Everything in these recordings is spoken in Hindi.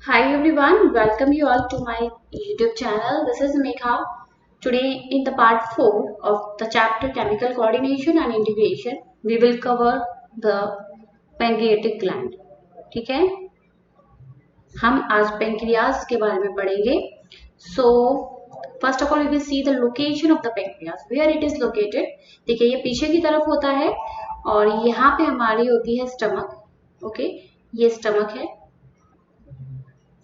Hi everyone, welcome you all to my YouTube channel. This is Megha. Today in the part 4 of the chapter Chemical Coordination and Integration, we will cover the pancreatic gland. ठीक है, हम आज pancreas के बारे में पढ़ेंगे. So first of all we will see the location of the pancreas, where it is located. देखिए ये पीछे की तरफ होता है और यहाँ पे हमारी होती है स्टमक. ओके, ये स्टमक है.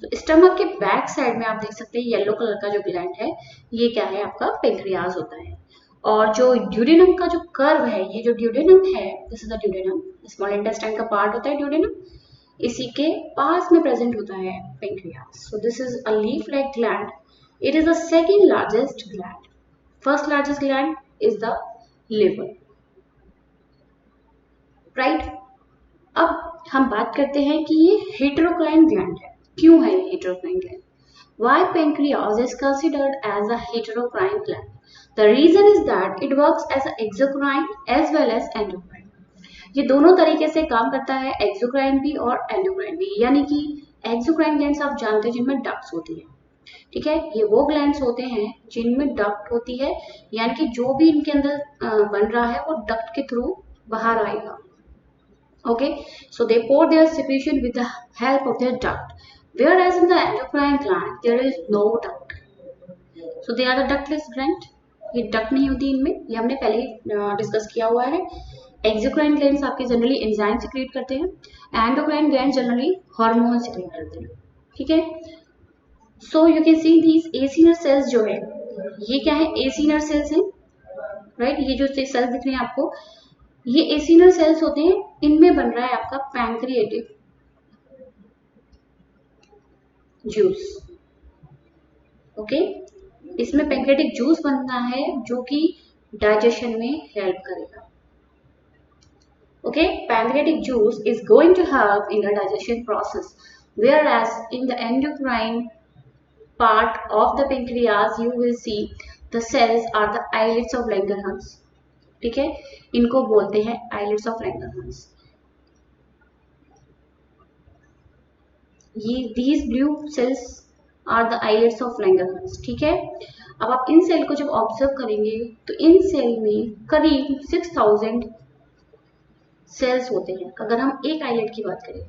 तो स्टमक के बैक साइड में आप देख सकते हैं येलो कलर का जो ग्लैंड है, ये क्या है, आपका पेंक्रियाज होता है. और जो ड्यूडेनम का जो कर्व है, ये जो ड्यूडेनम है, this is the duodenum, small intestine का पार्ट होता है ड्यूडेनम, इसी के पास में प्रेजेंट होता है pancreas. So this is a leaf like gland. It is the second largest gland. First largest gland is the liver. Right. अब हम बात करते हैं कि ये हेटेरोक्लाइन ग्लैंड है. क्यों है ये हेटेरोक्लाइन gland? Why pancreas is considered as a heterocrine gland? The reason is that it works as an exocrine as well as endocrine. ये दोनों तरीके से काम करता है, एक्सोक्राइन भी और एंडोक्राइन भी. यानी कि एक्सोक्राइन ग्लैंड्स आप जानते हैं जिनमें डक्ट्स होती है. ठीक है, ये वो ग्लैंड्स होते हैं जिनमें डक्ट होती है, यानी कि जो भी इनके अंदर बन रहा है वो डक्ट के थ्रू बाहर आएगा. Okay, so they pour their secretion with the help of their duct, whereas in the endocrine gland there is no duct, so they are the ductless gland. ये duct नहीं होती इनमें, ये हमने पहले ही डिस्कस किया हुआ है. एक्सोक्राइन ग्लैंड्स आपके जनरली एंजाइम सिक्रेट करते हैं, endocrine gland generally hormone secrete करते हैं. ठीक है, so you can see these acinar cells जो है, ये क्या है, एसिनर सेल्स हैं. राइट, ये जो सेल्स दिख रहे हैं आपको, ये एसिनर सेल्स होते हैं. इनमें बन रहा है आपका पैंक्रिएटिक जूस. ओके, इसमें पैंक्रिएटिक जूस बनना है जो कि डाइजेशन में हेल्प करेगा. Okay, pancreatic juice is going to help in the digestion process, whereas in the endocrine part of the pancreas you will see the cells are the islets of Langerhans. ठीक है, इनको बोलते हैं islets of Langerhans. ये these blue cells are the islets of Langerhans. ठीक है, अब आप इन सेल को जब ऑब्जर्व करेंगे तो इन सेल में करीब 6000 सेल्स होते हैं. अगर हम एक आइलेट की बात करें,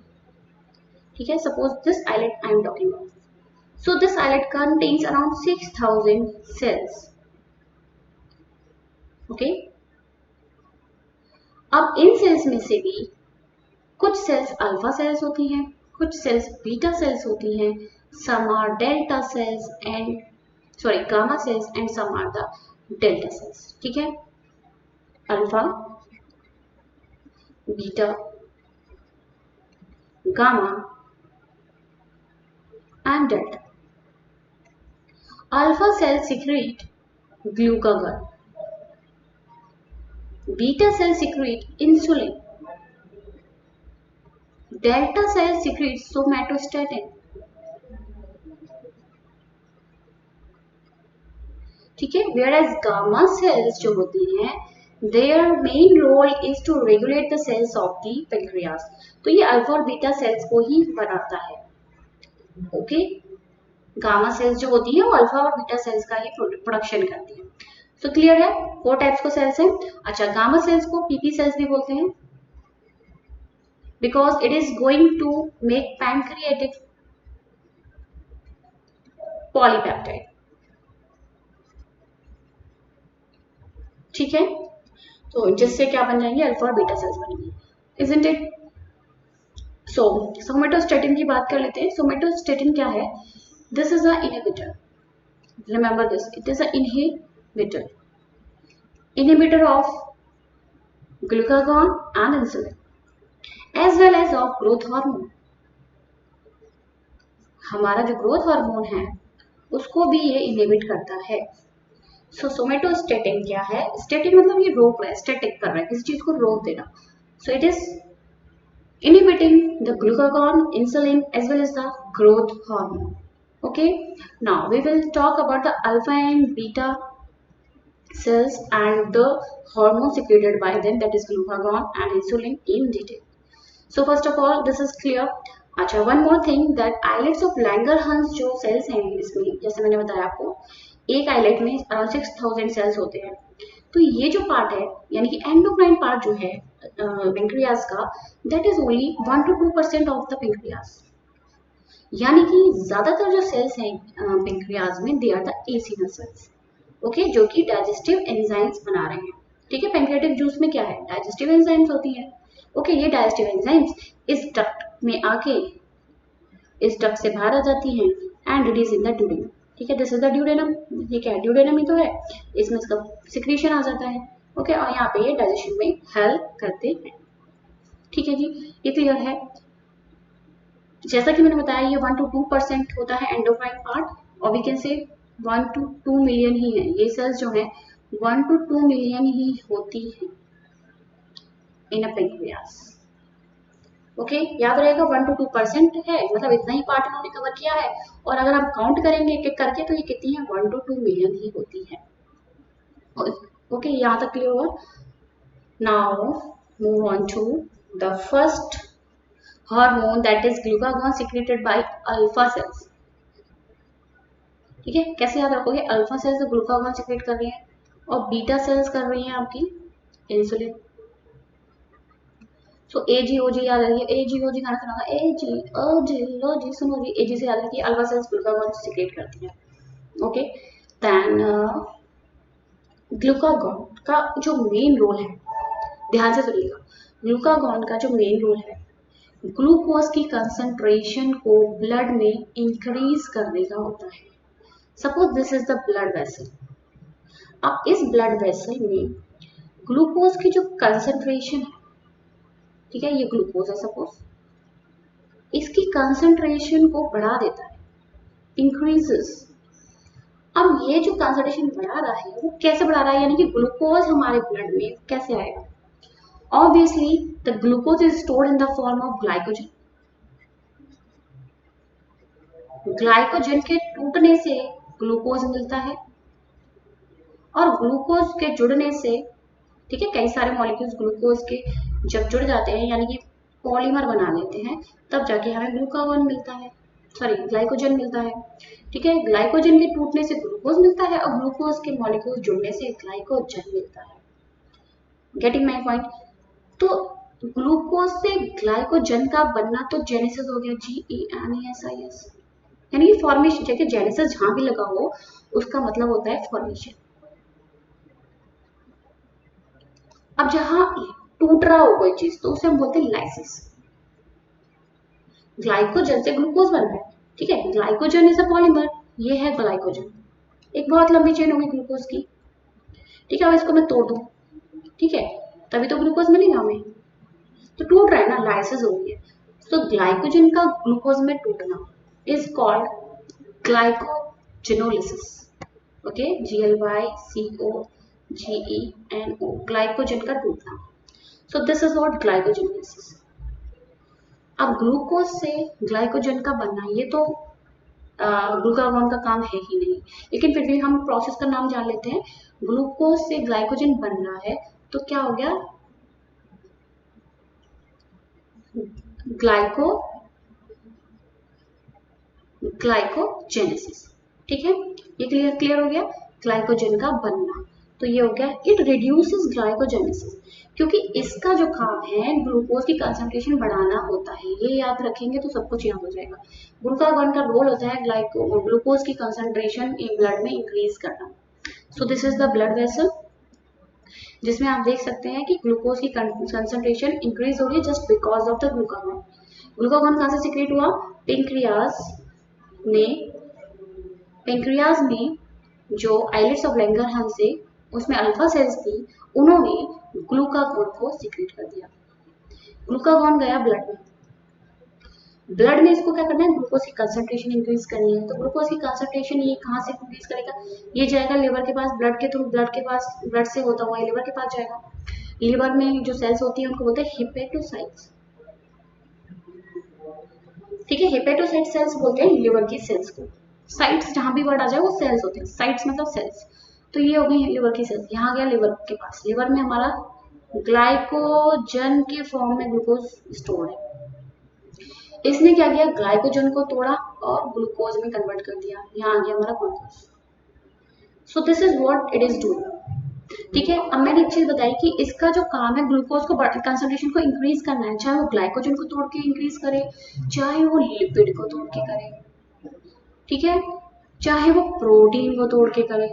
ठीक है, suppose this islet I am talking about, so this islet contains around 6000 cells. Okay, अब इन सेल्स में से भी कुछ सेल्स अल्फा सेल्स होती हैं, कुछ सेल्स बीटा सेल्स होती हैं, some are delta cells and gamma cells and some are the delta cells. ठीक है, alpha, beta, gamma and delta. Alpha cells secrete glucagon, beta cells secrete insulin, delta cells secrete somatostatin. ठीक है, whereas gamma cells जो होती हैं, their main role is to regulate the cells of the pancreas. तो ये अल्फा और बीटा सेल्स को ही बनाता है. ओके, गामा सेल्स जो होती है वो अल्फा और बीटा सेल्स का ही प्रोडक्शन करती है. सो क्लियर है, 4 टाइप्स को सेल्स हैं. अच्छा, गामा सेल्स को पीपी सेल्स भी बोलते हैं because it is going to make pancreatic polypeptide. ठीक है, तो जिससे क्या बन जाएंगे, अल्फा और बीटा सेल्स बनेंगे. Isn't it? सो सोमेटोस्टेटिन की बात कर लेते हैं. सोमेटोस्टेटिन क्या है? This is a inhibitor. Remember this, it is a inhibitor of glucagon and insulin as well as of growth hormone. हमारा जो ग्रोथ हार्मोन है उसको भी ये इनहिबिट करता है. सो सोमेटोस्टेटिन क्या है? स्टेटिन मतलब ये रोक रहा है, स्टैटिक कर रहा है, किसी चीज को रोक देना. सो it is inhibiting the glucagon, insulin as well as the growth hormone. Okay, now we will talk about the alpha and beta cells and the hormone secreted by them, that is glucagon and insulin, in detail. So first of all, this is clear, अच्छा, one more thing that islets of Langerhans जो सेल्स हैं इसमें, जैसे मैंने बताया आपको, एक आइलेट में अराउंड 6000 सेल्स होते हैं। तो ये जो पार्ट है, यानी कि एंडोक्राइन पार्ट जो है पेंक्रियाज का, that is only 1 to 2% of the pancreas. यानी कि ज्यादातर जो सेल्स हैं पेंक्रियाज में, they are the acinar cells, okay, जो कि डाइजेस्टिव एंजाइम्स बना रहे हैं। ठीक है, पेंक्रियाटिक जूस में क्या है, डाइजेस्टिव एंजाइम्स होती है। ओके, ये डाइजेस्टिव एंजाइम्स इस डक्ट में आके इस डक्ट से बाहर आ जाती हैं and it is in the duodenum. ठीक है, दिस इज द ड्यूडेनम। ये क्या है, ड्यूडेनम ही तो है, इसमें इसका सिक्रीशन आ जाता है। ओके, और यहाँ पे ये डाइजेशन में हेल्प करते हैं। ठीक है जी, ये क्लियर है। जैसा कि मैंने बताया, ये 1 to 2% होता है एंडोक्राइन पार्ट, और वी कैन से 1 to 2 मिलियन ही है ये सेल्स जो है, 1 to 2 मिलियन ही होती है इन अ पेंक्रियास। ओके, याद रहेगा 1 to 2% है, मतलब इतना ही पार्ट इन्होंने कवर किया है। और अगर आप काउंट करेंगे एक एक करके तो ये कितनी है, 1 to 2 मिलियन ही होती है। ओके, यहाँ तक क्लियर हुआ। Now move on to the first hormone, that is glucagon secreted by alpha cells. ठीक है, कैसे याद रखोगे, अल्फा सेल्स ग्लूकागॉन सिक्रेट कर रही है और बीटा सेल्स कर रही हैं आपकी इंसुलिन। सो AGOG याद रखिए, AGOG गाना सुना होगा, AGOG लो जी सुनो जी, AG से याद रखिए, अल्फा सेल्स ग्लूकागॉन सिक्रेट करती हैं। ओके, देन ग्लूकागॉन का जो मेन रोल है, ध्यान से सुनिएगा, ग्लूकागॉन का जो मेन रोल है, ग्लूकोज की कंसंट्रेशन को ब्लड में इंक्रीज करने का होता है। Suppose this is the blood vessel. अब इस ब्लड वेसल में ग्लूकोज की जो कंसंट्रेशन है, ठीक है, ये ग्लूकोज है सपोज, इसकी कंसंट्रेशन को बढ़ा देता है, इंक्रीजेस। अब ये जो कंसंट्रेशन बढ़ा रहा है वो कैसे बढ़ा रहा है, यानी कि ग्लूकोज हमारे ब्लड में कैसे आएगा। Obviously the glucose is stored in the form of glycogen. Glycogen के टूटने से ग्लूकोज मिलता है, और ग्लूकोज के जुड़ने से, ठीक है, कई सारे मॉलिक्यूल्स ग्लूकोज के जब जुड़ जाते हैं, यानी कि पॉलीमर बना लेते हैं, तब जाके हमें ग्लूकागॉन मिलता है, सॉरी ग्लाइकोजन मिलता है। ठीक है, ग्लाइकोजन के टूटने से ग्लूकोज मिलता है, और ग्लूकोज के मॉलिक्यूल जुड़ने से ग्लाइकोजन मिलता है। Getting my point. तो ग्लूकोज से ग्लाइकोजन का बनना तो जेनेसिस हो गया, GENESIS, यानी कि फॉर्मेशन। देखिए, जेनेसिस जहां भी लगा हो उसका मतलब होता है फॉर्मेशन। अब जहां टूट रहा हो कोई चीज तो उसे हम बोलते हैं लाइसिस। ग्लाइकोजन से ग्लूकोज बन रहा है, ठीक है, ग्लाइकोजन इज अ पॉलीमर, ये है ग्लाइकोजन, एक बहुत लंबी चेन होगी ग्लूकोज की। ठीक है, अब इसको मैं तोड़ दूं, ठीक है, तभी तो ग्लूकोज मिलेगा हमें। तो टूट रहा है ना, लाइसिस हो रही है। तो ग्लाइकोजन का ग्लूकोज में टूटना is called glycogenolysis. Okay, GLYCOGENO, glycogen का टूटना। So this is what glycogenolysis. अब ग्लूकोज से ग्लाइकोजन का बनना, ये तो ग्लूकागॉन का काम है ही नहीं, लेकिन फिर भी हम प्रोसेस का नाम जान लेते हैं। ग्लूकोज से ग्लाइकोजन बन रहा है तो क्या हो गया, ग्लाइकोजेनेसिस। ठीक है, ये क्लियर हो गया, ग्लाइकोजन का बनना। तो ये हो गया, इट रिड्यूसेस ग्लाइकोजेनेसिस, क्योंकि इसका जो काम है ग्लूकोज की कंसंट्रेशन बढ़ाना होता है। ये याद रखेंगे तो सब कुछ याद हो जाएगा। ग्लूकागॉन का रोल होता है ग्लूकोज की कंसंट्रेशन इन ब्लड में इंक्रीज करना। So this is the blood vessel, जिसमें आप देख सकते हैं कि ग्लूकोज की कंसंट्रेशन इंक्रीज हो रही है just because of the glucagon. Glucagon कहाँ से सिक्रेट हुआ, पेंक्रियाज में जो आइलेट्स ऑफ लैंगरहंस से, उसमें अल्फा सेल्स थी, उन्होंने ग्लूकागॉन को सिक्रेट कर दिया। ग्लूकागॉन गया ब्लड में, ब्लड में इसको क्या करना है, ग्लूकोज की कंसंट्रेशन इंक्रीज करनी है। तो ग्लूकोज की कंसंट्रेशन ये कहाँ से इंक्रीज करेगा, ये जाएगा लिवर के पास, ब्लड के थ्रू, ब्लड के पास, ब्लड से होता हुआ लिवर के पास जाएगा। लिवर में जो सेल्स होती है उनको बोलते हैं हिपेटोसाइट्स। ठीक है, हेपेटोसाइट सेल्स बोलते हैं लिवर की सेल्स को। साइट्स जहां भी वर्ड आ जाए वो सेल्स होते हैं, साइट्स मतलब सेल्स। तो ये हो गई लिवर की सेल्स, यहाँ गया लिवर के पास, लिवर में हमारा ग्लाइकोजन के फॉर्म में ग्लूकोज स्टोर है। इसने क्या किया, ग्लाइकोजन को तोड़ा और ग्लूकोज में कन्वर्ट कर दिया, यहाँ आ गया हमारा glucose. So this is what it is doing. ठीक है, अब मैंने एक चीज बताई कि इसका जो काम है ग्लूकोज को कंसंट्रेशन को इंक्रीज करना है, चाहे वो ग्लाइकोजन को तोड़ के इंक्रीज करे, चाहे वो लिपिड को तोड़ के करे, ठीक है, चाहे वो प्रोटीन को तोड़ के करे।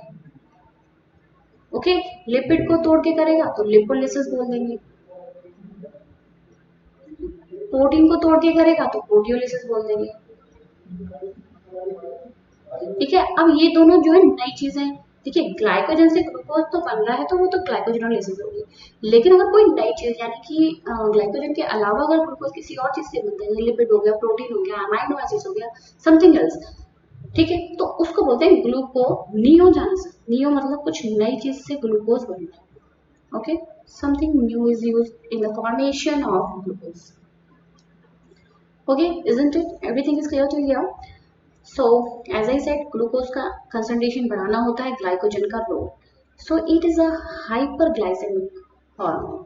ओके, लिपिड को तोड़ के करेगा तो लिपोलिसिस बोल देंगे, प्रोटीन को तोड़ के करेगा तो प्रोटियोलिसिस बोल देंगे। ठीक है, अब ये दोनों जो है नई चीजें हैं। देखिए, ग्लाइकोजन से ग्लूकोज तो बन रहा है तो वो तो ग्लाइकोजनोलिसिस होगी, लेकिन अगर कोई नई चीज यानी कि ग्लाइकोजन के अलावा अगर ग्लूकोज किसी और चीज से बनता है, लिपिड हो गया, प्रोटीन हो गया, अमाइनो एसिड्स हो गया, समथिंग एल्स, ठीक है, तो उसको बोलते हैं ग्लूकोनियोजेनेसिस। नियो मतलब कुछ नई चीज से ग्लूकोज बन रहा है। Okay, something new is used in the formation of glucose. Okay, isn't it? Everything is clear to you? So, as I said, glucose का कंसंट्रेशन बढ़ाना होता है ग्लाइकोजन का role. So it is a hyperglycaemic hormone.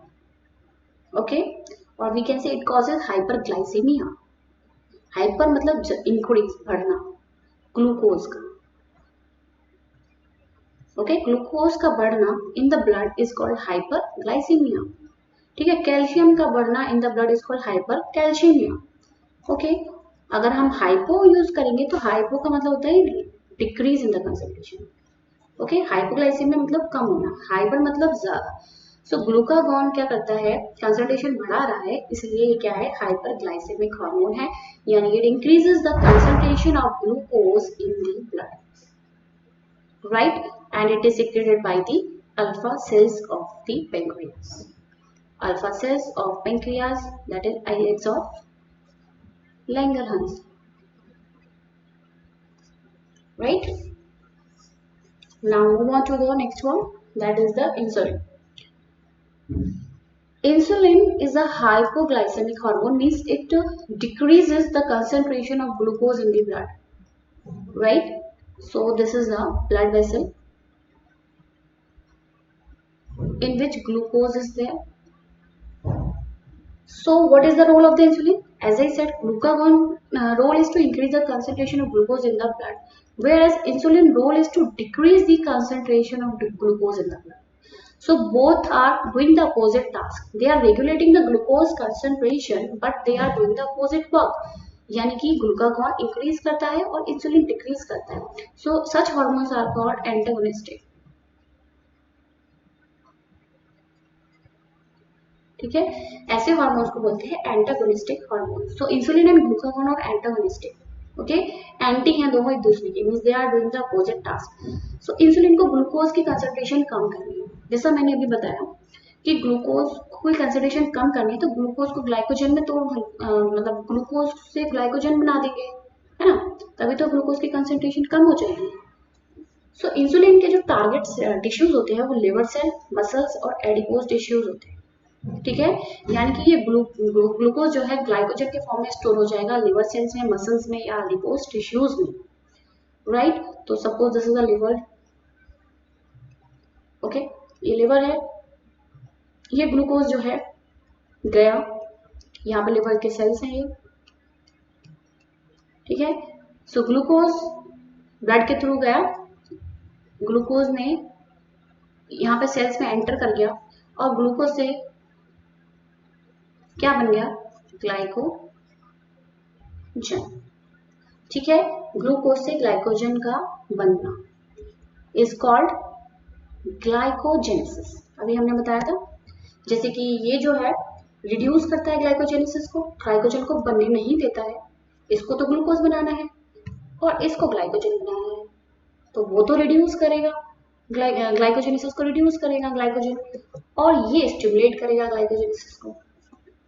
Okay, और we can say it causes hyperglycaemia. Hyper मतलब इंक्रीज, बढ़ना ग्लूकोज का। ओके, ग्लूकोज का बढ़ना in the blood is called hyperglycaemia. ठीक है, कैल्शियम का बढ़ना in the blood is called hypercalcaemia. Okay, अगर हम हाइपो यूज करेंगे तो हाइपो का मतलब होता है decrease in the concentration. Okay, hypoglycaemia मतलब कम होना, हाइपर मतलब ज्यादा। सो ग्लूकागॉन क्या करता है, कंसंट्रेशन बढ़ा रहा है, इसलिए ये क्या है, हाइपरग्लाइसेमिक हार्मोन है, यानी it increases the concentration of glucose in the blood, right, and it is secreted by the alpha cells of the pancreas. Alpha cells of pancreas, that is islets of Langerhans, right? Now move on to the next one, that is the insulin. Insulin is a hypoglycemic hormone, means it decreases the concentration of glucose in the blood, right? So this is a blood vessel in which glucose is there. So what is the role of the insulin? As I said, glucagon role is to increase the concentration of glucose in the blood, whereas insulin role is to decrease the concentration of glucose in the blood. So both are doing the opposite task. They are regulating the glucose concentration, but they are doing the opposite work. यानी कि ग्लूकागॉन इंक्रीज करता है और इंसुलिन डिक्रीज करता है. So such hormones are called antagonistic. ठीक है, ऐसे हार्मोन्स को बोलते हैं antagonistic hormone. So insulin and glucagon और एंटागोनिस्टिक. ओके, एंटी हैं दोनों एक दूसरे के, means they are doing the opposite task. So insulin को ग्लूकोज की कंसंट्रेशन कम करनी है, जैसा मैंने अभी बताया कि ग्लूकोज कोई कंसंट्रेशन कम करनी है तो ग्लूकोज को ग्लाइकोजन में तो मतलब ग्लूकोज से ग्लाइकोजन बना देंगे, है ना, तभी तो ग्लूकोज की कंसंट्रेशन कम हो जाएगी. सो इंसुलिन के जो टारगेट टिश्यूज होते हैं वो लिवर सेल, मसल्स और एडिपोज टिश्यूज होते हैं. ठीक है, यानी कि ये ग्लूकोज जो है ग्लाइकोजन के फॉर्म में स्टोर हो जाएगा लिवर सेल्स में, मसल्स में या एडिपोज टिश्यूज में, राइट. तो suppose this is a liver. Okay, ये लिवर है, ये ग्लूकोज जो है गया, यहाँ पे लिवर के सेल्स हैं ये. ठीक है, सो ग्लूकोज ब्लड के थ्रू गया, ग्लूकोज ने यहाँ पे सेल्स में एंटर कर गया और ग्लूकोज से क्या बन गया, ग्लाइकोजन. ठीक है, ग्लूकोज से ग्लाइकोजन का बनना इज कॉल्ड ग्लाइकोजेनेसिस. अभी हमने बताया था, जैसे कि ये जो है रिड्यूस करता है ग्लाइकोजेनेसिस को, ग्लाइकोजन को बनने नहीं देता है. इसको तो ग्लूकोज बनाना है और इसको ग्लाइकोजन बनाना है, तो वो तो रिड्यूस करेगा ग्लाइकोजेनेसिस को, रिड्यूस करेगा ग्लाइकोजन, और ये स्टिमुलेट करेगा ग्लाइकोजेनेसिस को.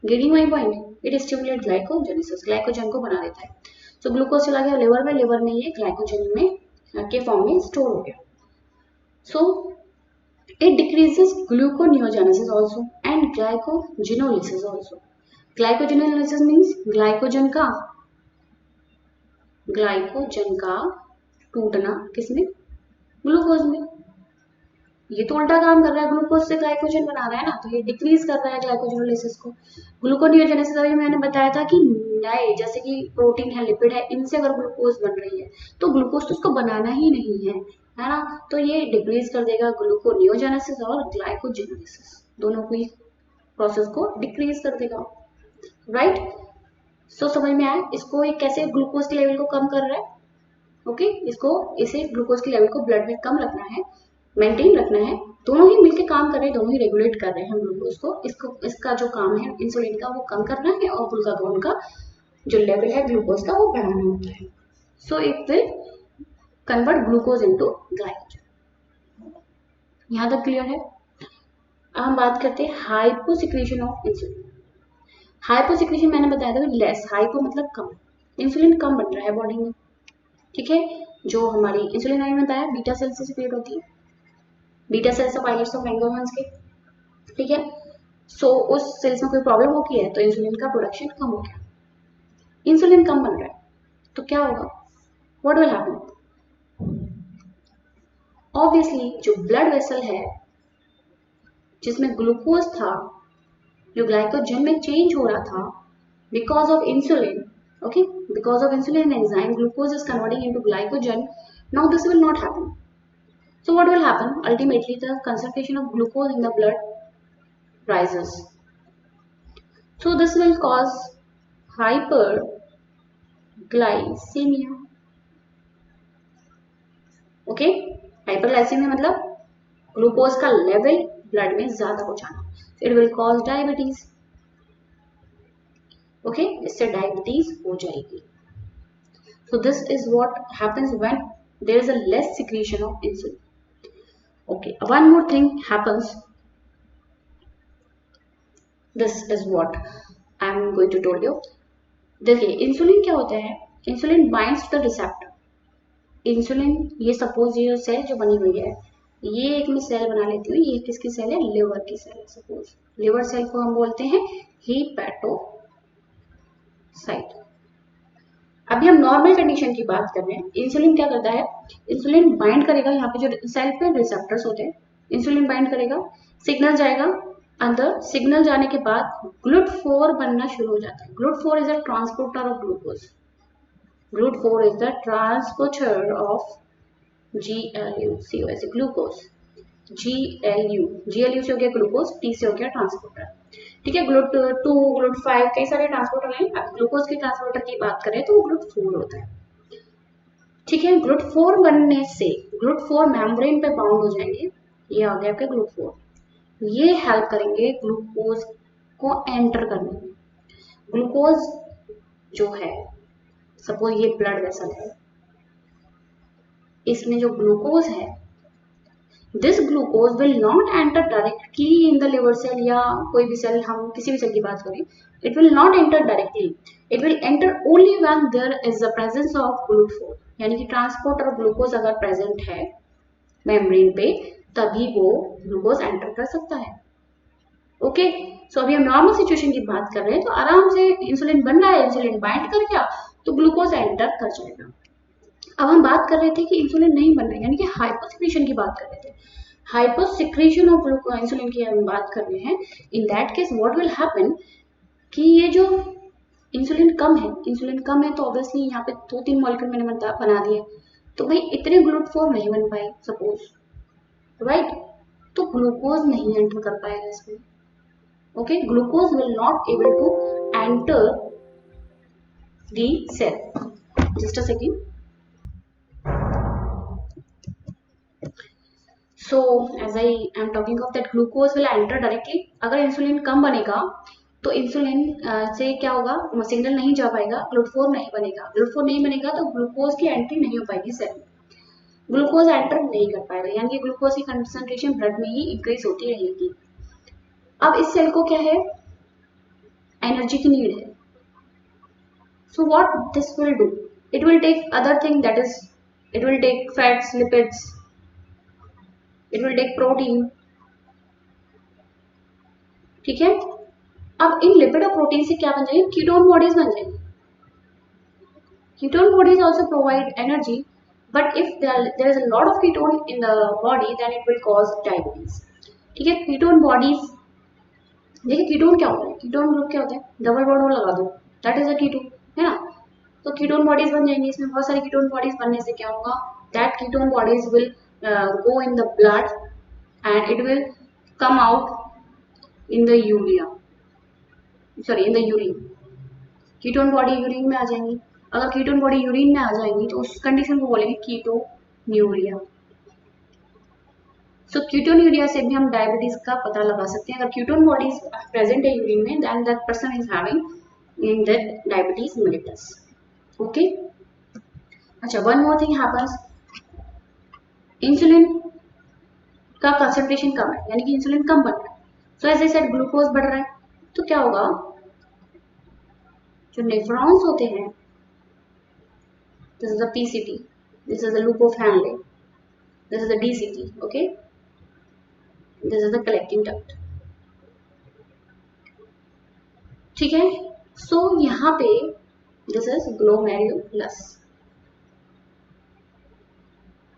Getting my point, it stimulate glycogenesis, glycogen को बना देता है. तो ग्लूकोज चला गया लिवर में, लिवर में ये ग्लाइकोजन में के फॉर्म में स्टोर हो गया. So it decreases gluconeogenesis also and glycogenolysis also. Glycogenolysis means glycogen का टूटना, किसमें, ग्लूकोज में. ये तो उल्टा काम कर रहा है, ग्लूकोज से ग्लाइकोजन बना रहा है ना, तो ये डिक्रीज कर रहा है ग्लाइकोजनोलाइसिस को। ग्लूकोनियोजेनेसिस अभी मैंने बताया था कि नए जैसे कि प्रोटीन है, लिपिड है, इनसे अगर ग्लूकोज बन रही है तो ग्लूकोज तो उसको बनाना ही नहीं है ना, तो ये डिक्रीज कर देगा ग्लूकोनियोजेनेसिस और ग्लाइकोजेनेसिस, दोनों की प्रोसेस को डिक्रीज कर देगा, राइट। सो समझ में आया इसको ये कैसे ग्लूकोज के लेवल को कम कर रहा है। ओके इसको इसे ग्लूकोज के लेवल को ब्लड में कम रखना है, मेंटेन रखना है, दोनों ही मिलकर काम कर रहे हैं, दोनों ही रेगुलेट कर रहे हैं ग्लूकोज को। इसको इसका जो काम है इंसुलिन का वो कम करना है और ग्लूकागोन का जो लेवल है ग्लूकोज का वो बढ़ाना होता है। So it will convert glucose into glycogen. यहाँ तक क्लियर है। अब हम बात करते हैं हाइपोसिक्रेशन ऑफ इंसुलिन। हाइपोसिक्रेशन मैंने बताया था लेस, हाइपो मतलब कम, इंसुलिन कम बन रहा है बॉडी में, ठीक है। जो हमारी इंसुलिन मैंने बताया बीटा सेल से सिक्रिएट होती है, beta cells of islets of Langerhans के, ठीक है। सो उस सेल्स में कोई प्रॉब्लम हो गई है तो इंसुलिन का प्रोडक्शन कम हो गया, इंसुलिन कम बन रहा है तो क्या होगा, व्हाट विल हैपन। ऑब्वियसली जो ब्लड वेसल है जिसमें ग्लूकोज था, जो ग्लाइकोजन में चेंज हो रहा था because of insulin, okay, because of insulin enzyme glucose is converting into glycogen. Now this will not happen. So what will happen, ultimately the concentration of glucose in the blood rises, so this will cause hyperglycemia. okay, hyperglycemia मतलब ग्लूकोज का लेवल ब्लड में ज्यादा हो जाना, it will cause diabetes. Okay इससे डायबिटीज हो जाएगी। So this is what happens when there is a less secretion of insulin. Okay, one more thing happens. This is what I am going to tell you. देखिए इंसुलिन क्या होता है, insulin binds the receptor. Insulin ये सपोज ये सेल जो बनी हुई है, ये एक मैं सेल बना लेती हूँ, ये किसकी सेल है, लिवर की सेल है। सपोज लिवर सेल को हम बोलते हैं हीपेटोसाइट। अभी हम नॉर्मल कंडीशन की बात कर रहे हैं। इंसुलिन क्या करता है, इंसुलिन बाइंड करेगा, यहाँ पे जो सेल पे रिसेप्टर्स होते हैं, इंसुलिन बाइंड करेगा, सिग्नल जाएगा अंदर, सिग्नल जाने के बाद GLUT4 बनना शुरू हो जाता है। GLUT4 is a transporter of glucose, GLUT4 is the transporter of GLUCOS glucose, GLU से हो गया ग्लूकोज, T से हो गया ट्रांसपोर्टर, ठीक है। GLUT2 GLUT5 कई सारे ट्रांसपोर्टर हैं। अब ग्लूकोज के ट्रांसपोर्टर की बात करें तो वो GLUT4 होता है, ठीक है। GLUT4 बनने से GLUT4 मेम्ब्रेन पे बाउंड हो जाएंगे, ये आ गया आपका GLUT4, ये हेल्प करेंगे ग्लूकोज को एंटर करने में। ग्लूकोज जो है, सपोज ये ब्लड वेसल है, इसमें जो ग्लूकोज है, this glucose will not enter directly in the liver cell या कोई भी सेल, हम किसी भी सेल की बात करें, it will not enter directly, it will enter only when there is the presence of GLUT4, यानी कि ट्रांसपोर्टर ऑफ ग्लूकोज अगर प्रेजेंट है मेम्ब्रेन पे तभी वो ग्लूकोज एंटर कर सकता है। ओके सो अभी हम नॉर्मल सिचुएशन की बात कर रहे हैं, तो आराम से इंसुलिन बन रहा है, इंसुलिन बाइंड कर गया तो ग्लूकोज एंटर कर जाएगा। अब हम बात कर रहे थे कि इंसुलिन नहीं बन रहा है, यानी कि हाइपोसिक्रेशन की बात कर रहे थे, हाइपोसिक्रेशन ऑफ इंसुलिन की हम बात कर रहे हैं। In that case what will happen कि ये जो इंसुलिन कम है, इंसुलिन कम है तो ऑब्वियसली यहाँ पे 2-3 मॉलिक्यूल मैंने बना दिए, तो भाई इतने GLUT4 नहीं बन पाए सपोज, राइट, तो ग्लूकोज नहीं एंटर कर पाएगा इसमें। Okay glucose will not able to enter the cell. Just a second. So as I am talking of that glucose will enter directly, अगर इंसुलिन कम बनेगा तो इंसुलिन से क्या होगा, सिग्नल नहीं जा पाएगा, GLUT4 नहीं बनेगा, GLUT4 नहीं बनेगा तो ग्लूकोज की एंट्री नहीं हो पाएगी सेल में, ग्लूकोज एंटर नहीं कर पाएगा, यानी कि ग्लूकोज की कंसंट्रेशन ब्लड में ही इंक्रीज होती रहेगी। अब इस सेल को क्या है, एनर्जी की नीड है। So what this will do, it will take other thing, that is it will take fats, lipids, it will take protein, ठीक है। अब इन लिपिड और प्रोटीन से क्या बन जाएगी, कीटोन बॉडीज बन जाएगी। Ketone bodies also provide energy but if there is a lot of ketone in the body then it will cause diabetes. ठीक है, कीटोन बॉडीज, देखिए कीटोन क्या होता है, कीटोन ग्रुप क्या होता है, डबल बॉन्ड लगा दो, दैट इज अ कीटोन, है ना। तो कीटोन बॉडीज बन जाएंगी, इसमें बहुत सारी कीटोन बॉडीज बनने से क्या होगा, that ketone bodies will go in the blood and it will come out in the urea, sorry in the urine। Ketone body urine में आ जाएंगी, अगर कीटोन बॉडी यूरिन में आ जाएंगी तो उस कंडीशन को बोलेंगे कीटोन्यूरिया। सो कीटोन्यूरिया से भी हम डायबिटीज का पता लगा सकते हैं, अगर कीटोन बॉडीज प्रेजेंट है यूरिन में then that person is having in that diabetes mellitus. Okay, अच्छा one more thing happens, insulin का कंसंट्रेशन कम है, यानी कि इंसुलिन कम बन रहा है। So as I said glucose बढ़ रहा है, तो क्या होगा, जो नेफ्रॉन्स होते हैं, this is the PCT, this is the loop of Henle, this is the DCT, okay, this is the collecting duct. ठीक है, सो यहाँ पे दिस इज ग्लोमेरुलस,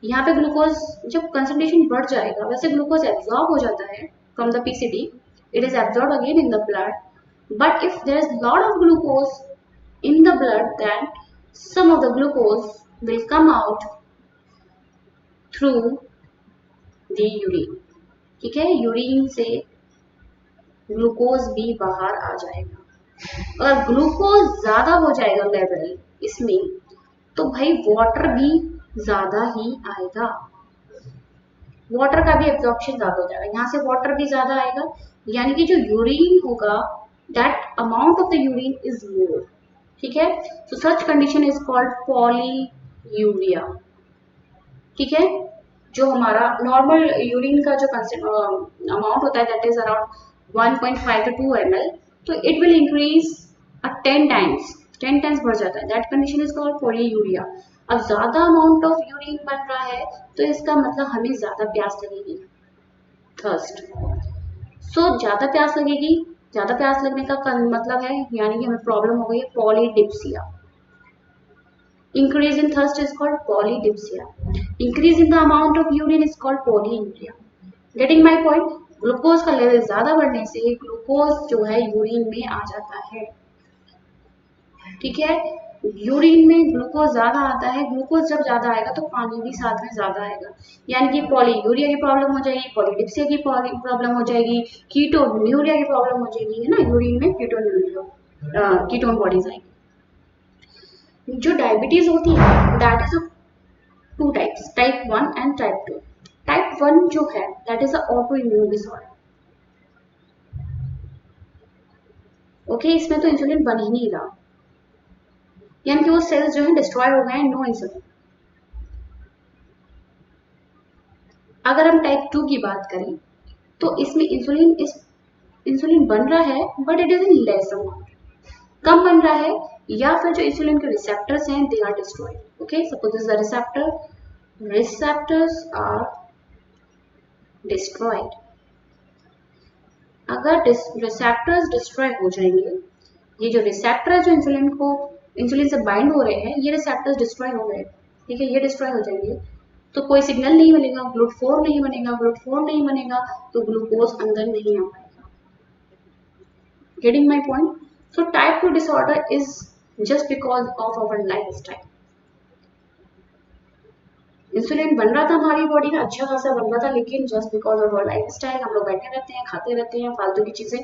यहाँ पे ग्लूकोज जब कंसंट्रेशन बढ़ जाएगा, वैसे ग्लूकोज एब्जॉर्ब हो जाता है from the PCT, it is absorb again in the blood, but if there is lot of glucose in the blood then some of the glucose will come out through the urine। ठीक है, यूरिन से ग्लूकोज भी बाहर आ जाएगा। अगर ग्लूकोज ज्यादा हो जाएगा लेवल इसमें, तो भाई वाटर भी ज्यादा ही आएगा, वाटर का भी एब्जॉर्प्शन ज्यादा हो जाएगा, यहाँ से वाटर भी ज्यादा आएगा, यानी कि जो यूरिन होगा that amount of the urine is more. ठीक है, so such condition is called polyuria. ठीक है, जो हमारा नॉर्मल यूरिन का जो अमाउंट होता है that is around 1.5 to 2 ml, तो इट विल इंक्रीज 10 टाइम्स बढ़ जाता है, that condition is called polyuria. अब ज्यादा अमाउंट ऑफ यूरिन बन रहा है तो इसका मतलब हमें ज्यादा प्यास लगेगी, थर्स्ट। सो ज्यादा प्यास लगेगी, ज्यादा प्यास लगने का मतलब है यानी कि हमें प्रॉब्लम हो गई है polydipsia. Increase in thirst is called polydipsia, increase in the amount of urine is called polyuria. Getting my point, glucose का लेवल ज्यादा बढ़ने से ग्लूकोज जो है यूरिन में आ जाता है। ठीक है, यूरिन में ग्लूकोज ज्यादा आता है, ग्लूकोज जब ज्यादा आएगा तो पानी भी साथ में ज्यादा आएगा, यानी कि पॉलीयूरिया की प्रॉब्लम हो जाएगी, पॉलीडिप्सिया की प्रॉब्लम हो जाएगी, कीटोन्यूरिया की प्रॉब्लम हो जाएगी, है ना, यूरिन में कीटोन बॉडीज आएगी। जो डायबिटीज होती है that is two types, type 1 and type 2। Type 1 जो है that is auto immune disorder. Okay, इसमें तो इंसुलिन बन ही नहीं रहा, यानी कि वो सेल्स जो है डिस्ट्रॉय हो गए हैं, नो इंसुलिन। अगर हम टाइप 2 की बात करें तो इसमें इंसुलिन बन रहा है but it is in less amount, कम बन रहा है, या फिर जो इंसुलिन के रिसेप्टर्स हैं they are destroyed. Okay, suppose this the receptors are destroyed. अगर रिसेप्टर्स डिस्ट्रॉय हो जाएंगे, ये जो रिसेप्टर जो इंसुलिन से बाइंड हो रहे हैं, ये रिसेप्टर्स डिस्ट्रॉय हो गए, ठीक है, ये डिस्ट्रॉय हो जाएंगे, तो कोई सिग्नल नहीं बनेगा, GLUT4 नहीं बनेगा, GLUT4 नहीं बनेगा तो ग्लूकोज अंदर नहीं आ पाएगा। Getting my point? So type 2 disorder is just because of our lifestyle. Insulin बन रहा था हमारी बॉडी में, अच्छा खासा बन रहा था, लेकिन just because of our lifestyle हम लोग बैठे रहते हैं, खाते रहते हैं फालतू की चीजें,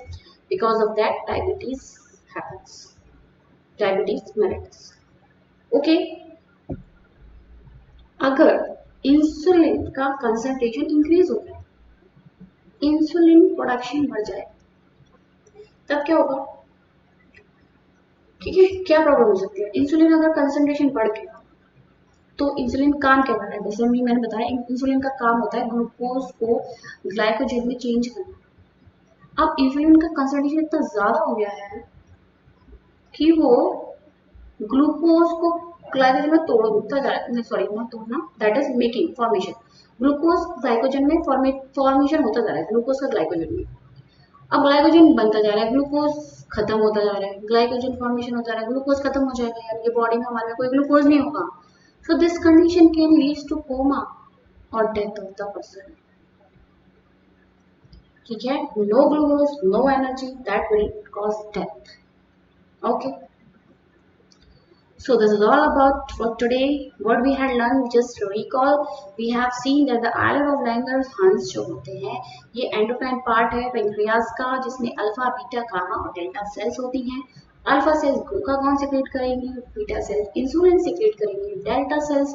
because of that diabetes happens, diabetes mellitus. Okay, अगर इंसुलिन का कंसंट्रेशन इंक्रीज हो जाए, इंसुलिन प्रोडक्शन बढ़ जाए, तब क्या होगा? ठीक है, क्या प्रॉब्लम हो सकती है? इंसुलिन अगर कंसंट्रेशन बढ़ गया तो इंसुलिन काम क्या कर रहा है? जैसे मैंने बताया, इंसुलिन का काम होता है ग्लूकोज को ग्लाइकोजन में चेंज करना। अब इंसुलिन का कंसंट्रेशन इतना ज्यादा हो गया है कि वो ग्लूकोज को ग्लाइकोजन में तोड़ता जा रहा है, सॉरी नॉट तोड़ना, that is making formation, glucose glycogen में फॉर्मेशन होता जा रहा है ग्लूकोज का ग्लाइकोजन में। अब ग्लाइकोजन बनता जा रहा है, ग्लूकोज खत्म होता जा रहा है, ग्लाइकोजन फॉर्मेशन होता जा रहा है, ग्लूकोज खत्म हो जाएगा, यानी कि बॉडी में हमारे कोई ग्लूकोज नहीं होगा, So this condition can lead to coma or death of the person. ठीक है, no glucose, no energy, that will cause death. Okay. So this is all about for today. What we had learned, just to recall, we have seen that the island of Langerhans जो होते हैं ये एंडोक्राइन पार्ट है पेंक्रियाज का, जिसमें अल्फा बीटा गामा और डेल्टा सेल्स होती हैं। अल्फा सेल्स ग्लूकागॉन सिक्रेट करेंगी, बीटा सेल्स इंसुलिन सिक्रेट करेंगी, डेल्टा सेल्स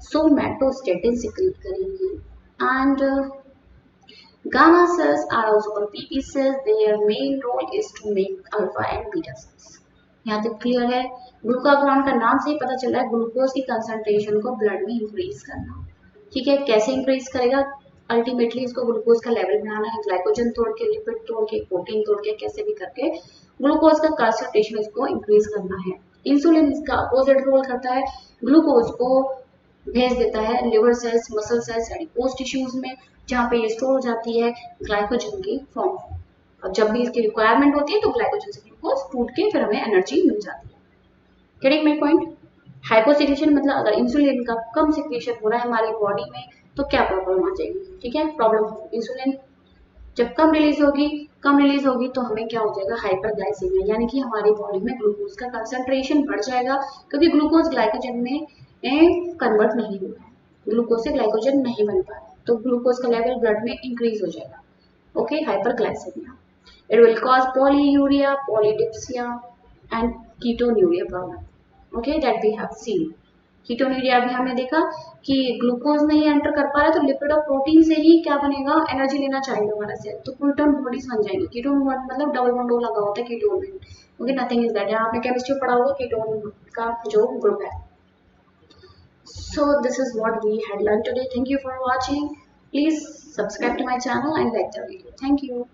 सोमैटोस्टेटिन सिक्रेट करेंगी, and gamma cells are also called PP cells. Their main role is to make alpha and beta cells. यहाँ तक क्लियर है। ग्लूकागॉन का नाम से ही पता चल रहा है ग्लूकोज की कंसंट्रेशन को ब्लड में इंक्रीज करना। ठीक है, कैसे इंक्रीज करेगा? अल्टीमेटली इसको ग्लूकोज का लेवल बढ़ाना है, ग्लाइकोजन तोड़ के, लिपिड तोड़ के, प्रोटीन तोड़ के, कैसे भी करके ग्लूकोज का कंसंट्रेशन इसको इंक्रीज करना है। इंसुलिन इसका अपोजिट रोल करता है, ग्लूकोज को भेज देता है liver cells, muscle cells, adipose tissues में, जहाँ पे ये स्टोर हो जाती है ग्लाइकोजन की फॉर्म। और जब भी इसकी रिक्वायरमेंट होती है तो ग्लाइकोजन से ग्लूकोज टूट के फिर हमें एनर्जी मिल जाती है। Getting my point? हाइपोसिक्रेशन मतलब अगर इंसुलिन का कम सिक्रेशन हो रहा है हमारी बॉडी में तो क्या प्रॉब्लम आ जाएगी? ठीक है, प्रॉब्लम इंसुलिन जब कम रिलीज होगी तो हमें क्या हो जाएगा? हाइपरग्लाइसीमिया, यानी कि हमारी बॉडी में ग्लूकोज का कंसंट्रेशन बढ़ जाएगा, क्योंकि ग्लूकोज ग्लाइकोजन में कन्वर्ट नहीं हो रहा है, ग्लूकोज से ग्लाइकोजन नहीं बन पा रहा, तो ग्लूकोज का लेवल ब्लड में इंक्रीज हो जाएगा। Okay, hyperglycaemia. It will cause polyuria, polydipsia, and ketonuria problem. Okay, that we have seen. Ketonuria भी हमने देखा कि ग्लूकोज नहीं एंटर कर पा रहा है तो लिपिड और प्रोटीन से ही क्या बनेगा? एनर्जी लेना चाहिए हमारा सेल, तो कीटोन बॉडीज बन जाएंगी। कीटोन मतलब डबल बॉन्ड लगा होता है कीटोन में। Okay, nothing is that. आपने केमिस्ट्री पढ़ा होगा कीटोन का जो ग्रुप है। So this is what we had learned today. Thank you for watching. Please subscribe to my channel and like the video. Thank you.